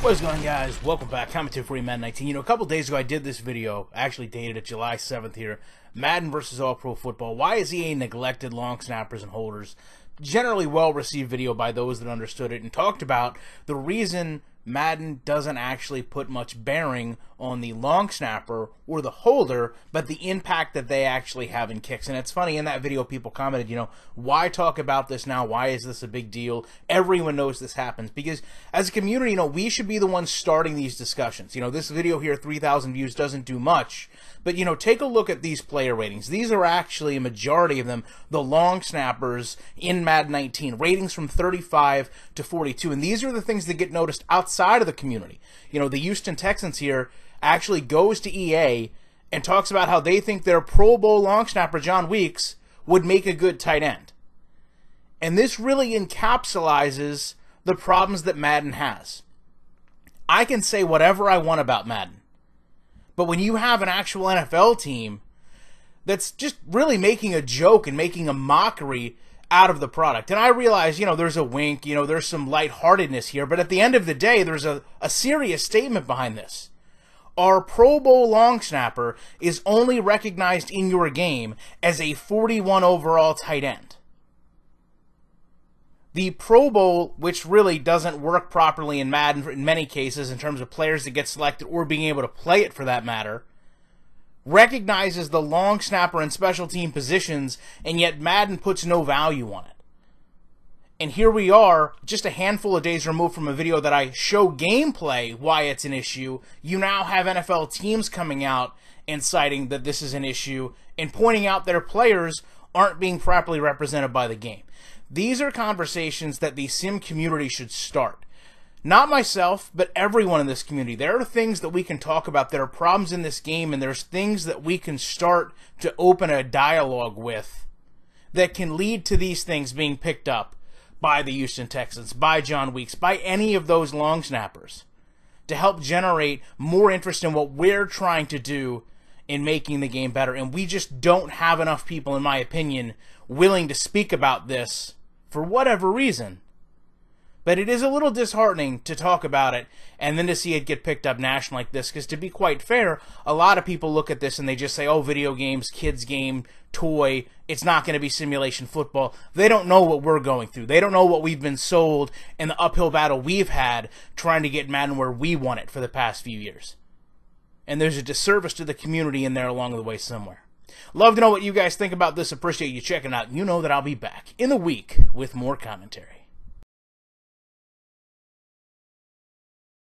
What's going on, guys? Welcome back. Commentary for you, Madden 19. You know, a couple days ago I did this video, actually dated it July 7th here, Madden versus All-Pro Football. Why is EA neglected long snappers and holders? Generally well-received video by those that understood it, and talked about the reason Madden doesn't actually put much bearing on the long snapper or the holder, but the impact that they actually have in kicks. And it's funny, in that video people commented, you know, why talk about this now? Why is this a big deal? Everyone knows this happens. Because as a community, you know, we should be the ones starting these discussions. You know, this video here, 3,000 views, doesn't do much. But, you know, take a look at these player ratings. These are actually, a majority of them, the long snappers in Madden 19. Ratings from 35 to 42. And these are the things that get noticed outside of the community. You know, the Houston Texans here actually goes to EA and talks about how they think their Pro Bowl long snapper, John Weeks, would make a good tight end. And this really encapsulates the problems that Madden has. I can say whatever I want about Madden, but when you have an actual NFL team that's just really making a joke and making a mockery out of the product, and I realize, you know, there's a wink, you know, there's some lightheartedness here, but at the end of the day, there's a serious statement behind this. Our Pro Bowl long snapper is only recognized in your game as a 41 overall tight end. The Pro Bowl, which really doesn't work properly in Madden in many cases in terms of players that get selected or being able to play it for that matter, recognizes the long snapper and special team positions, and yet Madden puts no value on it. And here we are, just a handful of days removed from a video that I show gameplay why it's an issue. You now have NFL teams coming out and citing that this is an issue and pointing out their players aren't being properly represented by the game. These are conversations that the sim community should start. Not myself, but everyone in this community. There are things that we can talk about. There are problems in this game, and there's things that we can start to open a dialogue with that can lead to these things being picked up by the Houston Texans, by John Weeks, by any of those long snappers, to help generate more interest in what we're trying to do in making the game better. And we just don't have enough people, in my opinion, willing to speak about this for whatever reason. But it is a little disheartening to talk about it and then to see it get picked up nationally like this, because to be quite fair, a lot of people look at this and they just say, oh, video games, kids game, toy, it's not going to be simulation football. They don't know what we're going through. They don't know what we've been sold and the uphill battle we've had trying to get Madden where we want it for the past few years. And there's a disservice to the community in there along the way somewhere. Love to know what you guys think about this. Appreciate you checking out. You know that I'll be back in a week with more commentary.